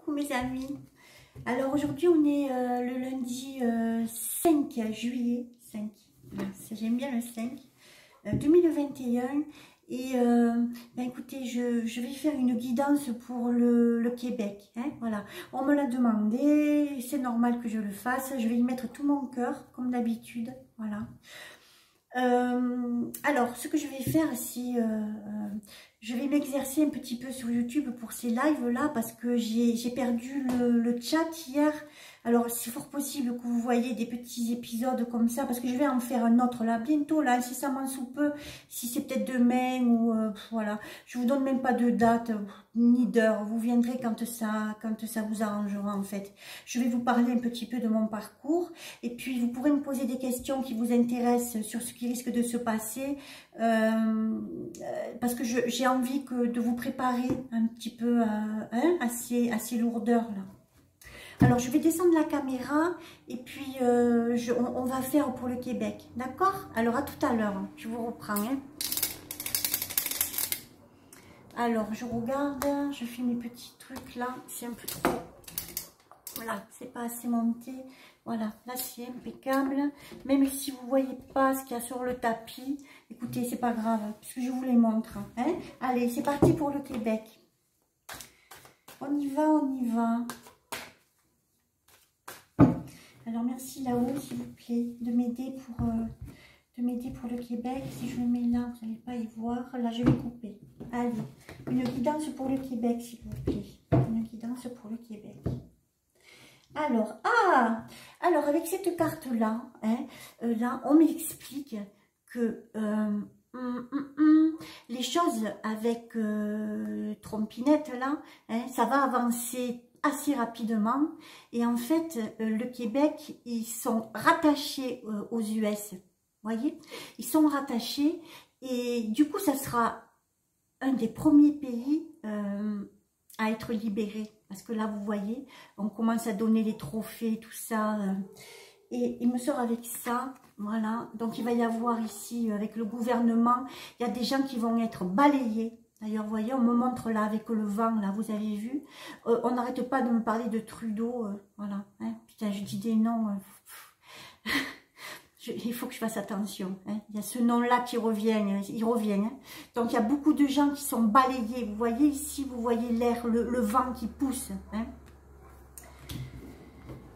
Coucou mes amis. Alors aujourd'hui on est le lundi 5 juillet, 5, j'aime bien le 5, 2021 et écoutez je vais faire une guidance pour le Québec, hein, voilà, on me l'a demandé, c'est normal que je le fasse, je vais y mettre tout mon cœur comme d'habitude, voilà. Alors ce que je vais faire c'est je vais m'exercer un petit peu sur YouTube pour ces lives là parce que j'ai perdu le chat hier. Alors c'est fort possible que vous voyez des petits épisodes comme ça parce que je vais en faire un autre là bientôt, là incessamment sous peu, si c'est peut-être demain ou voilà, je vous donne même pas de date ni d'heure, vous viendrez quand ça vous arrangera en fait. Je vais vous parler un petit peu de mon parcours et puis vous pourrez me poser des questions qui vous intéressent sur ce qui risque de se passer parce que j'ai envie de vous préparer un petit peu à ces lourdeurs là. Alors je vais descendre la caméra et puis on va faire pour le Québec, d'accord? Alors à tout à l'heure, je vous reprends, hein. Alors je regarde, je fais mes petits trucs là, c'est un peu trop, voilà, c'est pas assez monté, voilà, là c'est impeccable, même si vous voyez pas ce qu'il y a sur le tapis, écoutez, c'est pas grave, puisque je vous les montre, hein. Allez, c'est parti pour le Québec, on y va, on y va. Alors merci là-haut s'il vous plaît de m'aider pour le Québec. Si je le mets là, vous n'allez pas y voir. Là je vais couper. Allez, une guidance pour le Québec s'il vous plaît. Une guidance pour le Québec. Alors, alors avec cette carte là, hein, là on m'explique que les choses avec Trompinette là, hein, ça va avancer assez rapidement et en fait le Québec ils sont rattachés aux US, voyez, ils sont rattachés et du coup ça sera un des premiers pays à être libéré parce que là vous voyez on commence à donner les trophées tout ça et il me sort avec ça, voilà, donc il va y avoir ici avec le gouvernement il y a des gens qui vont être balayés. D'ailleurs, vous voyez, on me montre là avec le vent, là, vous avez vu. On n'arrête pas de me parler de Trudeau, voilà. Hein. Putain, je dis des noms. Il faut que je fasse attention. Hein. Il y a ce nom-là qui revient, il revient. Hein. Donc, il y a beaucoup de gens qui sont balayés. Vous voyez ici, vous voyez l'air, le vent qui pousse. Hein.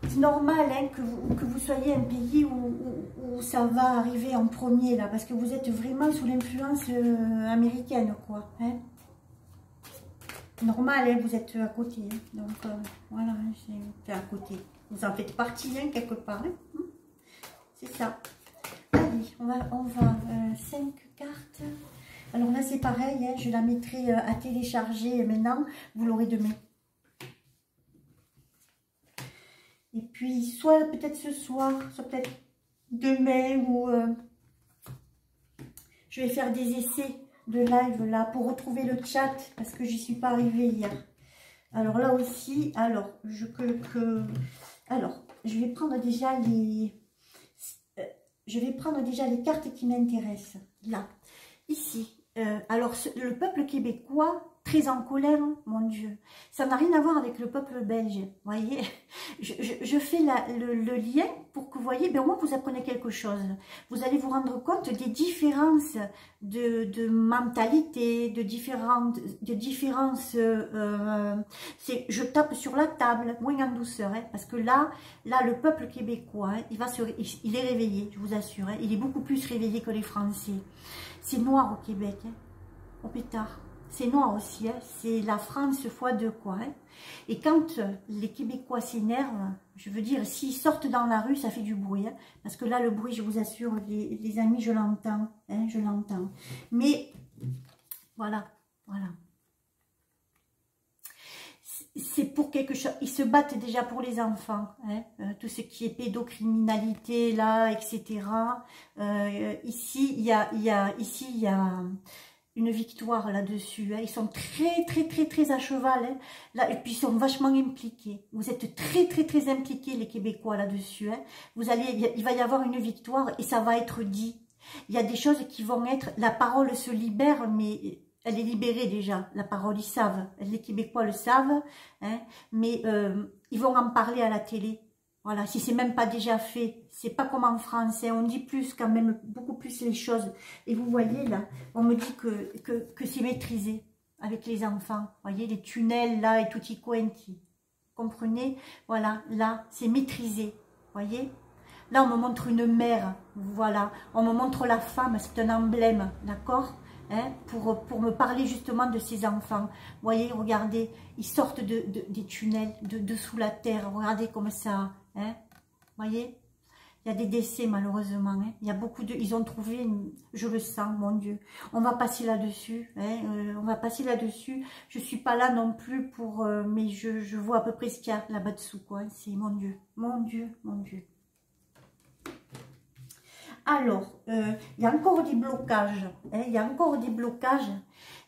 C'est normal hein, que vous soyez un pays où ça va arriver en premier, là, parce que vous êtes vraiment sous l'influence américaine, quoi. Hein. Normal, hein, vous êtes à côté. Hein. Donc, voilà, c'est à côté. Vous en faites partie, hein, quelque part. Hein. C'est ça. Allez, on va 5 cartes. Alors là, c'est pareil, hein, je la mettrai à télécharger maintenant. Vous l'aurez demain. Et puis, soit peut-être ce soir, soit peut-être demain, ou je vais faire des essais de live là pour retrouver le chat parce que j'y suis pas arrivée hier. Alors là aussi, alors je vais prendre déjà les cartes qui m'intéressent. Là, ici. Alors le peuple québécois très en colère, mon Dieu, ça n'a rien à voir avec le peuple belge, voyez, je fais le lien pour que vous voyez, ben au moins vous apprenez quelque chose, vous allez vous rendre compte des différences de mentalité, de différences, je tape sur la table, moins en douceur, hein, parce que là le peuple québécois, hein, il est réveillé, je vous assure, hein, il est beaucoup plus réveillé que les Français, c'est noir au Québec, hein, au pétard. C'est noir aussi, hein. C'est la France x2 quoi. Hein. Et quand les Québécois s'énervent, je veux dire, s'ils sortent dans la rue, ça fait du bruit. Hein. Parce que là, le bruit, je vous assure, les amis, je l'entends. Hein, je l'entends. Mais, voilà, voilà. C'est pour quelque chose. Ils se battent déjà pour les enfants. Hein. Tout ce qui est pédocriminalité, là, etc. Ici, il y a une victoire là-dessus, hein. Ils sont très à cheval, hein. Là, et puis ils sont vachement impliqués, vous êtes très impliqués les Québécois là-dessus, hein. Il va y avoir une victoire et ça va être dit, il y a des choses qui vont être, la parole se libère mais elle est libérée déjà, la parole, ils savent, les Québécois le savent, hein, mais ils vont en parler à la télé. Voilà, si c'est même pas déjà fait, c'est pas comme en France, hein, on dit plus quand même, beaucoup plus les choses. Et vous voyez là, on me dit que c'est maîtrisé avec les enfants. Vous voyez, les tunnels là et tutti quanti. Comprenez? Voilà, là, c'est maîtrisé. Vous voyez? Là, on me montre une mère, voilà. On me montre la femme, c'est un emblème, d'accord, hein, pour me parler justement de ces enfants. Vous voyez, regardez, ils sortent des tunnels, de sous la terre. Regardez comme ça, hein. Vous voyez, il y a des décès malheureusement. Hein. Il y a beaucoup de... Ils ont trouvé, je le sens, mon Dieu. On va passer là-dessus. Hein, on va passer là-dessus. Je ne suis pas là non plus pour... mais je vois à peu près ce qu'il y a là-bas dessous, quoi. C'est mon Dieu, mon Dieu, mon Dieu. Alors, il y a encore des blocages, hein, il y a encore des blocages,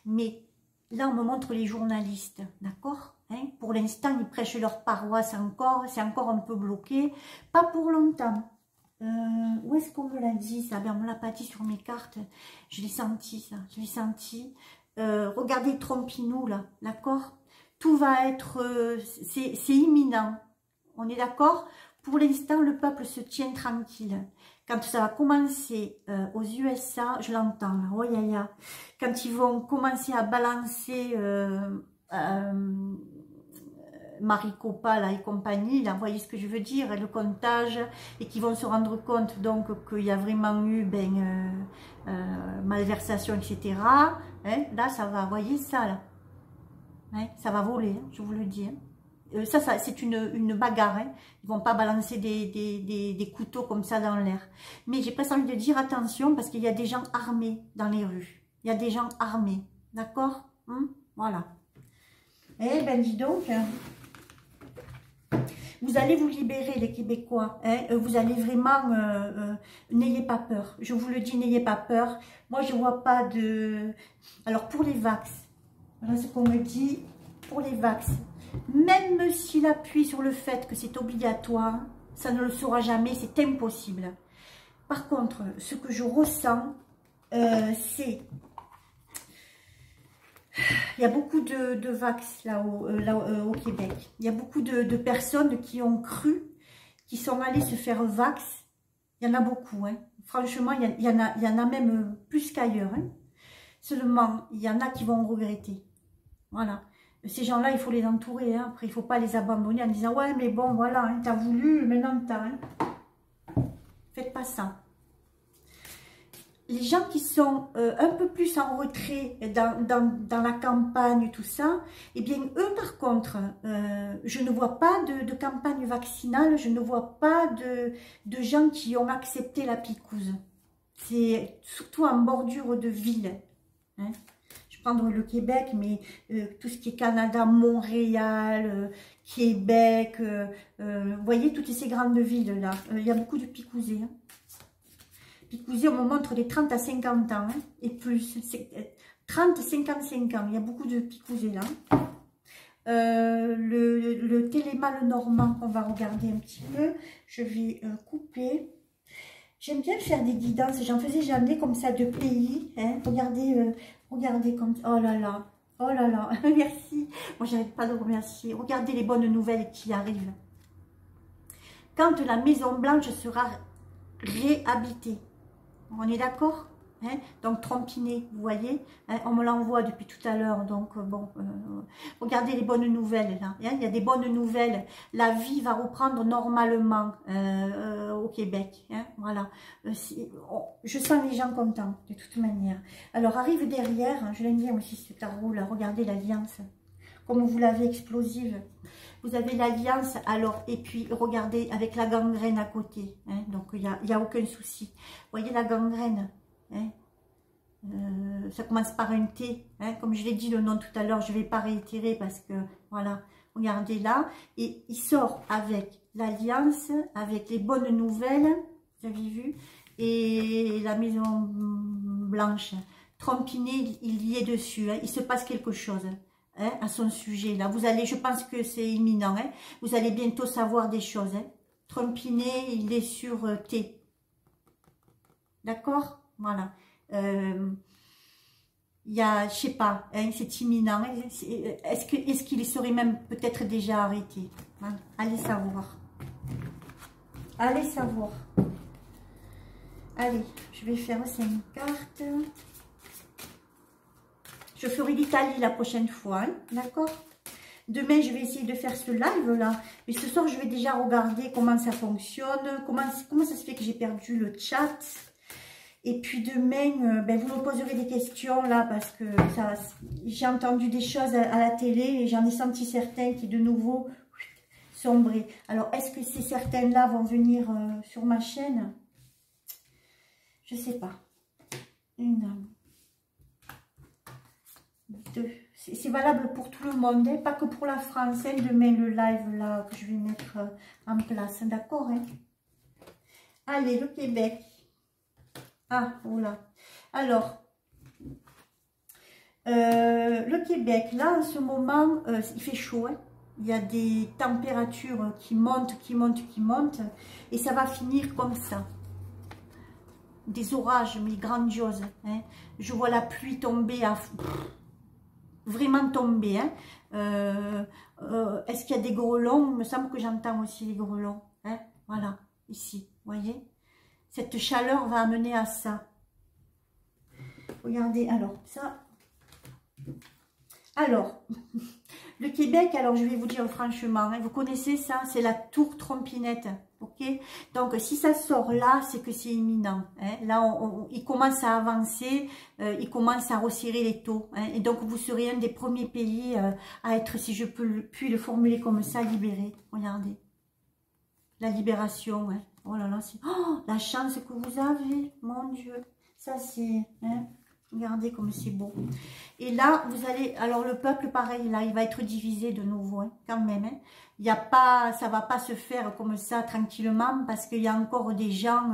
mais là, on me montre les journalistes, d'accord, hein, pour l'instant, ils prêchent leur paroisse encore, c'est encore un peu bloqué, pas pour longtemps. Où est-ce qu'on me l'a dit, ça? Ben, on me l'a pas dit sur mes cartes, je l'ai senti, ça, je l'ai senti. Regardez Trompinou, là, d'accord, tout va être, c'est imminent, on est d'accord? Pour l'instant, le peuple se tient tranquille. Quand ça va commencer aux USA, je l'entends, oh, quand ils vont commencer à balancer Maricopa là, et compagnie, là, vous voyez ce que je veux dire, le comptage, et qu'ils vont se rendre compte donc qu'il y a vraiment eu malversation, etc. Hein, là, ça va, vous voyez ça là, hein, ça va voler, hein, je vous le dis. Hein. Ça c'est une bagarre, hein. Ils ne vont pas balancer des couteaux comme ça dans l'air. Mais j'ai presque envie de dire attention parce qu'il y a des gens armés dans les rues. Il y a des gens armés, d'accord, voilà. Eh ben dis donc, vous allez vous libérer les Québécois, hein. Vous allez vraiment, n'ayez pas peur. Je vous le dis, n'ayez pas peur. Moi je vois pas de... Alors pour les vax, voilà ce qu'on me dit, pour les vax. Même s'il appuie sur le fait que c'est obligatoire, ça ne le sera jamais, c'est impossible. Par contre, ce que je ressens, c'est... Il y a beaucoup de vax là au Québec. Il y a beaucoup de personnes qui ont cru, qui sont allées se faire vax. Il y en a beaucoup, hein. Franchement, il y en a même plus qu'ailleurs. Hein. Seulement, il y en a qui vont regretter. Voilà. Ces gens-là, il faut les entourer. Hein. Après, il ne faut pas les abandonner en disant « Ouais, mais bon, voilà, hein, t'as voulu, maintenant t'as... Hein. » Faites pas ça. Les gens qui sont un peu plus en retrait dans la campagne, tout ça, eh bien, eux, par contre, je ne vois pas de campagne vaccinale, je ne vois pas de gens qui ont accepté la picouse. C'est surtout en bordure de ville. Hein. Prendre le Québec, mais tout ce qui est Canada, Montréal, Québec, vous voyez, toutes ces grandes villes-là, il y a beaucoup de picousés. Hein. Picousés, on me montre des 30 à 50 ans, hein, et plus. 30 à 55 ans, il y a beaucoup de picousés là. Le télémal normand, on va regarder un petit peu. Je vais couper. J'aime bien faire des guidances, j'en faisais jamais comme ça de pays. Hein. Regardez, regardez comme ça. Oh là là, merci. Moi, j'arrête pas de remercier. Regardez les bonnes nouvelles qui arrivent. Quand la Maison Blanche sera réhabitée. On est d'accord? Hein, donc Trompinet, vous voyez, hein, on me l'envoie depuis tout à l'heure, donc bon, regardez les bonnes nouvelles là, hein, il y a des bonnes nouvelles, la vie va reprendre normalement au Québec, hein, voilà, je sens les gens contents de toute manière. Alors arrive derrière, hein, je l'aime bien aussi ce tarot là, regardez l'alliance, comme vous l'avez explosive, vous avez l'alliance, alors, et puis regardez avec la gangrène à côté, hein, donc il n'y a aucun souci, vous voyez la gangrène. Hein, ça commence par un T, hein, comme je l'ai dit le nom tout à l'heure, je ne vais pas réitérer parce que voilà, regardez là, et il sort avec l'alliance, avec les bonnes nouvelles, vous avez vu, et la Maison Blanche. Trompinet, il y est dessus, hein, il se passe quelque chose hein, à son sujet là. Vous allez, je pense que c'est imminent, hein, vous allez bientôt savoir des choses. Hein. Trompinet, il est sur T, d'accord. Voilà. Il il y a, je sais pas, hein, c'est imminent. Est-ce qu'il serait même peut-être déjà arrêté? Hein? Allez savoir. Allez savoir. Allez, je vais faire 5 cartes. Je ferai l'Italie la prochaine fois, hein, d'accord? Demain, je vais essayer de faire ce live-là. Mais ce soir, je vais déjà regarder comment ça fonctionne. Comment ça se fait que j'ai perdu le chat. Et puis demain, ben, vous me poserez des questions là. Parce que j'ai entendu des choses à la télé. Et j'en ai senti certains qui de nouveau sombraient. Alors, est-ce que ces certains-là vont venir sur ma chaîne? Je sais pas. Une, deux. C'est valable pour tout le monde, hein, pas que pour la France. Hein, demain, le live là que je vais mettre en place, d'accord, hein. Allez, le Québec. Ah, voilà. Alors, le Québec, là, en ce moment, il fait chaud. Hein. Il y a des températures qui montent, qui montent, qui montent. Et ça va finir comme ça. Des orages, mais grandioses. Hein. Je vois la pluie tomber à... vraiment tomber. Hein. Est-ce qu'il y a des grelons? Il me semble que j'entends aussi les grelons. Hein. Voilà, ici, vous voyez. Cette chaleur va amener à ça. Regardez, alors, ça... Alors, le Québec, alors je vais vous dire franchement, hein, vous connaissez ça, c'est la tour Trompinette, ok? Donc, si ça sort là, c'est que c'est imminent. Hein. Là, il commence à avancer, il commence à resserrer les taux. Hein, et donc, vous serez un des premiers pays à être, si je puis le formuler comme ça, libéré. Regardez. La libération, hein. Oh là là, c'est... Oh, la chance que vous avez, mon Dieu. Ça, c'est... Hein, regardez comme c'est beau. Et là, vous allez... Alors, le peuple, pareil, là, il va être divisé de nouveau, hein, quand même. Hein. Il y a pas... Ça va pas se faire comme ça, tranquillement, parce qu'il y a encore des gens...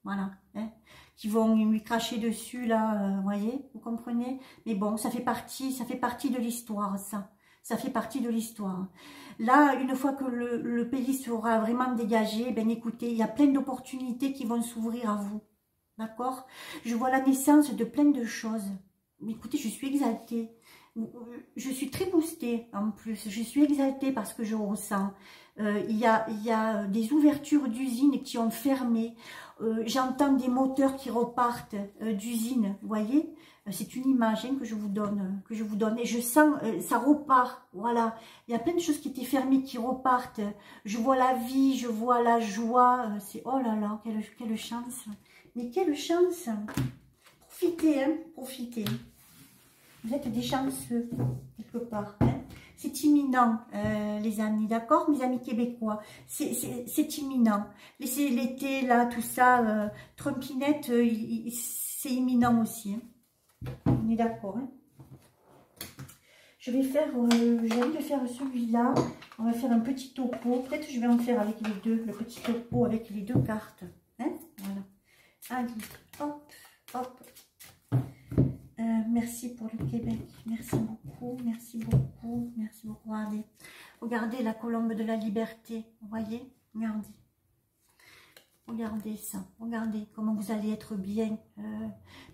voilà, hein, qui vont lui cracher dessus, là, voyez, vous comprenez? Mais bon, ça fait partie de l'histoire, ça. Ça fait partie de l'histoire. Là, une fois que le pays sera vraiment dégagé, ben écoutez, il y a plein d'opportunités qui vont s'ouvrir à vous. D'accord? Je vois la naissance de plein de choses. Mais écoutez, je suis exaltée. Je suis très boostée en plus. Je suis exaltée parce que je ressens. Il y a des ouvertures d'usines qui ont fermé. J'entends des moteurs qui repartent d'usines, vous voyez? C'est une image hein, que je vous donne. Et je sens, ça repart, voilà. Il y a plein de choses qui étaient fermées qui repartent. Je vois la vie, je vois la joie. C'est, oh là là, quelle chance. Mais quelle chance. Profitez, hein, profitez. Vous êtes des chanceux, quelque part. Hein. C'est imminent, les amis, d'accord? Mes amis québécois, c'est imminent. Laissez l'été, là, tout ça, Trumpinette, c'est imminent aussi. Hein. On est d'accord, hein? Je vais faire, j'ai envie de faire celui-là. On va faire un petit topo. Peut-être que je vais en faire avec les deux, le petit topo avec les deux cartes. Hein? Voilà. Allez, hop, hop. Merci pour le Québec. Merci beaucoup, merci beaucoup, merci beaucoup. Regardez, regardez la colombe de la liberté. Vous voyez? Regardez. Regardez ça, regardez comment vous allez être bien.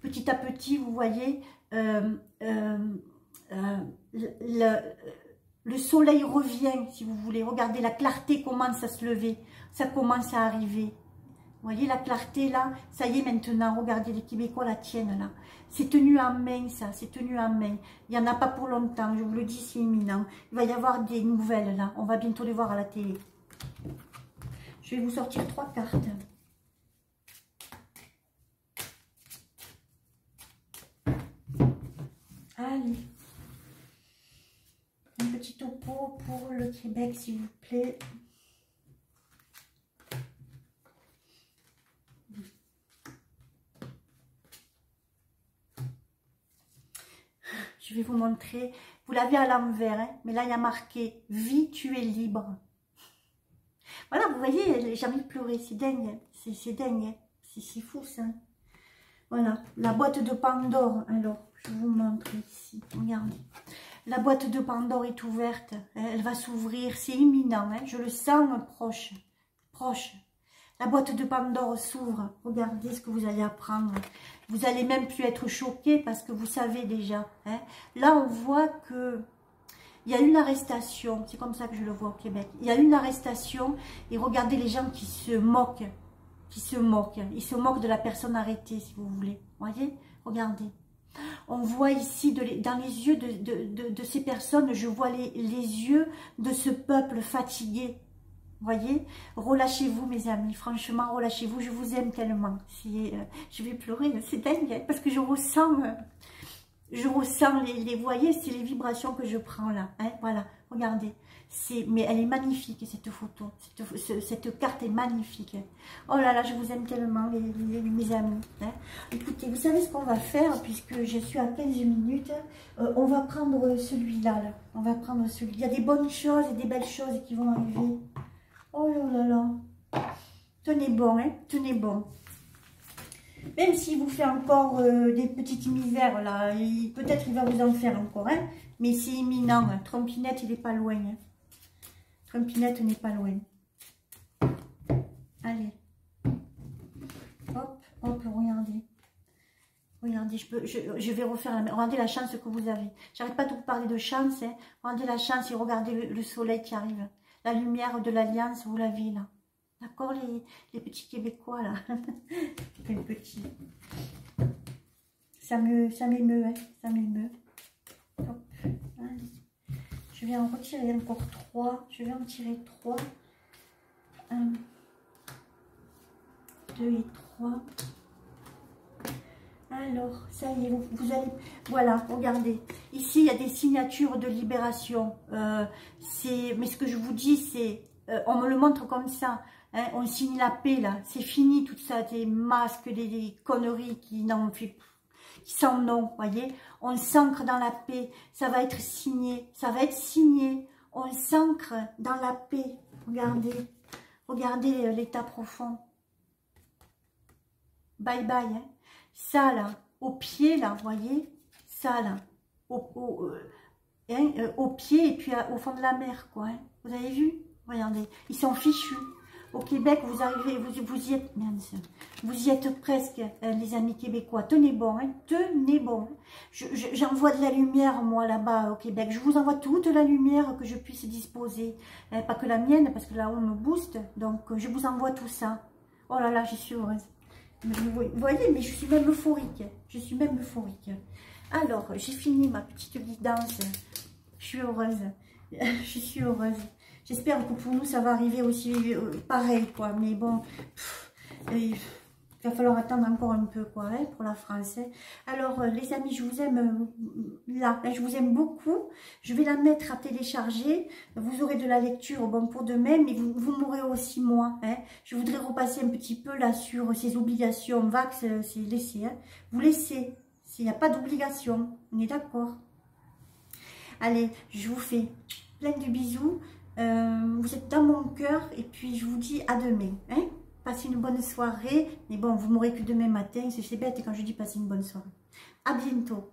Petit à petit, vous voyez, le soleil revient, si vous voulez. Regardez, la clarté commence à se lever, ça commence à arriver. Vous voyez la clarté là, ça y est maintenant, regardez les Québécois la tiennent là. C'est tenu en main ça, c'est tenu en main. Il n'y en a pas pour longtemps, je vous le dis, c'est imminent. Il va y avoir des nouvelles là, on va bientôt les voir à la télé. Je vais vous sortir 3 cartes. Allez. Un petit topo pour le Québec, s'il vous plaît. Je vais vous montrer. Vous l'avez à l'envers, hein, mais là, il y a marqué « Vie, tu es libre ». Voilà, vous voyez, j'ai envie de pleurer, c'est dingue, c'est dingue, c'est fou ça. Voilà, la boîte de Pandore, alors, je vous montre ici, regardez. La boîte de Pandore est ouverte, elle va s'ouvrir, c'est imminent, hein, je le sens proche, proche. La boîte de Pandore s'ouvre, regardez ce que vous allez apprendre. Vous allez même plus être choqué parce que vous savez déjà. Hein. Là, on voit que il y a une arrestation. C'est comme ça que je le vois au Québec. Il y a une arrestation et regardez les gens qui se moquent. Ils se moquent de la personne arrêtée, si vous voulez. Voyez, regardez. On voit ici, dans les yeux de ces personnes, je vois les yeux de ce peuple fatigué. Voyez, relâchez-vous mes amis, franchement, relâchez-vous, je vous aime tellement. Je vais pleurer, c'est dingue, hein, parce que je ressens les voyez, c'est les vibrations que je prends là. Hein, voilà, regardez. Mais elle est magnifique cette photo, cette carte est magnifique. Oh là là, je vous aime tellement mes amis. Hein. Écoutez, vous savez ce qu'on va faire, puisque je suis à 15 minutes, on va prendre celui-là. Là. On va prendre celui-là. Il y a des bonnes choses et des belles choses qui vont arriver. Oh là là. Tenez bon, hein, tenez bon. Même s'il vous fait encore des petites misères, là, peut-être il va vous en faire encore, hein, mais c'est imminent. Hein. Trompinette, il n'est pas loin. Hein. Trompinette n'est pas loin. Allez. Hop, hop, regardez. Regardez, je vais refaire la même. Regardez la chance que vous avez. J'arrête pas de vous parler de chance. Hein. Regardez la chance et regardez le soleil qui arrive. La lumière de l'Alliance, vous l'avez là. D'accord, les petits Québécois, là. Les petits. Ça m'émeut, hein. Ça m'émeut. Je vais en retirer encore 3. Je vais en tirer 3. 1, 2 et 3. Alors, ça y est, vous allez... Voilà, regardez. Ici, il y a des signatures de libération. Mais ce que je vous dis, c'est... on me le montre comme ça. Hein, on signe la paix, là. C'est fini, tout ça. Des masques, des conneries qui n'en fait... qui sont non, voyez. On s'ancre dans la paix. Ça va être signé. Ça va être signé. On s'ancre dans la paix. Regardez. Regardez l'état profond. Bye bye. Hein. Ça là, au pied là, vous voyez. Ça là. Au pied et puis au fond de la mer, quoi. Hein. Vous avez vu? Regardez. Ils sont fichus. Au Québec, vous arrivez, vous y êtes, mince, vous y êtes presque, les amis québécois. Tenez bon, hein, tenez bon. J'envoie de la lumière, moi, là-bas, au Québec. Je vous envoie toute la lumière que je puisse disposer. Pas que la mienne, parce que là, on me booste. Donc, je vous envoie tout ça. Oh là là, je suis heureuse. Vous voyez, mais je suis même euphorique. Je suis même euphorique. Alors, j'ai fini ma petite guidance. Je suis heureuse. Je suis heureuse. J'espère que pour nous, ça va arriver aussi pareil, quoi. Mais bon, il va falloir attendre encore un peu, quoi, hein, pour la France. Hein. Alors, les amis, je vous aime là. Hein, je vous aime beaucoup. Je vais la mettre à télécharger. Vous aurez de la lecture, bon, pour demain, mais vous m'aurez aussi, moi. Hein. Je voudrais repasser un petit peu, là, sur ces obligations. Vax, c'est laisser. Hein. Vous laissez. S'il n'y a pas d'obligation. On est d'accord. Allez, je vous fais plein de bisous. Vous êtes dans mon cœur et puis je vous dis à demain. Hein? Passez une bonne soirée. Mais bon, vous m'aurez que demain matin. C'est bête quand je dis passer une bonne soirée. À bientôt.